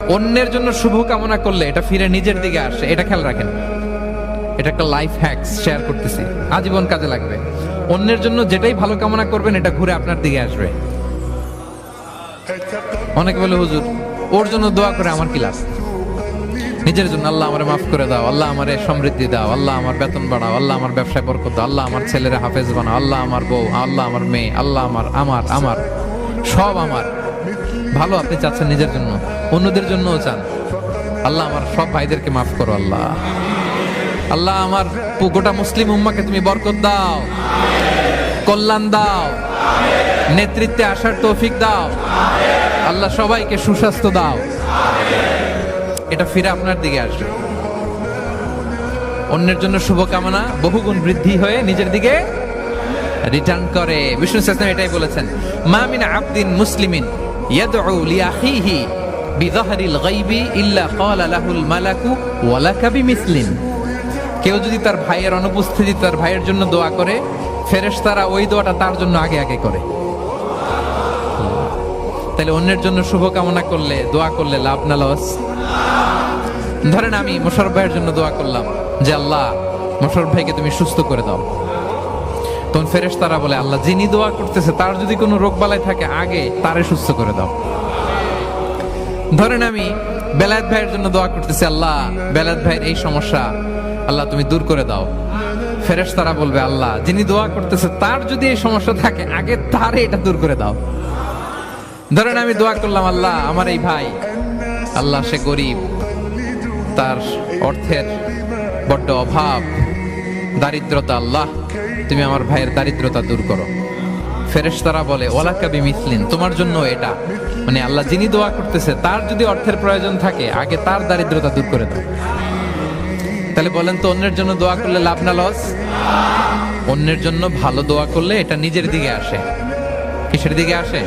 অন্যের জন্য শুভ কামনা করলে এটা ফিরে নিজের দিকে আসে, এটা খেয়াল রাখেন। এটা একটা লাইফ হ্যাকস শেয়ার করতেছি, আজীবন কাজে লাগবে। অন্যের জন্য যেটাই ভালো কামনা করবেন এটা ঘুরে আপনার দিকে আসবে। অনেকে বলে হুজুর ওর জন্য দোয়া করে আমার কি লাভ? নিজের জন্য আল্লাহ আমারে মাফ করে দাও, আল্লাহ আমারে সমৃদ্ধি দাও, আল্লাহ আমার বেতন বাড়াও, আল্লাহ আমার ব্যবসায় বরকত দাও, আল্লাহ আমার ছেলেরা হাফেজ বানাও, আল্লাহ আমার বউ, আল্লাহ আমার মেয়ে, আল্লাহ আমার আমার আমার সব আমার ভালো আপনি চাচ্ছেন নিজের জন্য, অন্যদের জন্যও চান। আল্লাহ আমার সব ভাইদেরকে মাফ করো, আল্লাহ আল্লাহ আমার গোটা মুসলিম উম্মাকে তুমি বরকত দাও, কল্যাণ দাও, নেতৃত্বে আসার তৌফিক দাও, আল্লাহ সবাইকে সুস্বাস্থ্য দাও। এটা ফিরে আপনার দিকে আসবে। অন্যের জন্য শুভকামনা বহুগুণ বৃদ্ধি হয়ে নিজের দিকে রিটার্ন করে। বিষ্ণু সাল্লাল্লাহু এটাই বলেছেন, মা মিন আবদিন মুসলিমিন ইয়াদউ লিআখিহি বিযাহরিল গায়বি ইল্লা ক্বালা লাহুল মালাকু ওয়া লাকা বিমিসলিন। কেউ যদি তার ভাইয়ের অনুপস্থিতিতে তার ভাইয়ের জন্য দোয়া করে, ফেরেশতারা ওই দোয়াটা তার জন্য আগে আগে করে। তাহলে অন্যের জন্য শুভকামনা করলে, দোয়া করলে লাভ না লস? ধরেন আমি মোশাররফ ভাইয়ের জন্য দোয়া করলাম যে আল্লাহ মোশাররফ ভাইকে তুমি সুস্থ করে দাও, তখন ফেরেশতারা বলে আল্লাহ যিনি দোয়া করতেছে তার যদি কোনো রোগ বালাই থাকে আগে তারে সুস্থ করে দাও। ধরেন আমি বেলায়েত ভাইয়ের জন্য দোয়া করতেছি, আল্লাহ বেলায়েত ভাইয়ের এই সমস্যা আল্লাহ তুমি দূর করে দাও, ফেরেশতারা বলবে আল্লাহ যিনি দোয়া করতেছে তার যদি এই সমস্যা থাকে আগে তারে এটা দূর করে দাও। ধরেন আমি দোয়া করলাম আল্লাহ আমার এই ভাই, আল্লাহ সে গরিব, তার অর্থের বড্ড অভাব, দারিদ্রতা, আল্লাহ তুমি আমার ভাইয়ের দারিদ্রতা দূর করো। ফেরেশতারা বলে ওয়ালাকা বিমিসলিন, তোমার জন্য এটা, মানে আল্লাহ যিনি দোয়া করতেছে তার যদি অর্থের প্রয়োজন থাকে আগে তার দারিদ্রতা দূর করে দাও। তাহলে বলেন তো অন্যের জন্য দোয়া করলে লাভ না লস? অন্যের জন্য ভালো দোয়া করলে এটা নিজের দিকে আসে। কিসের দিকে আসে?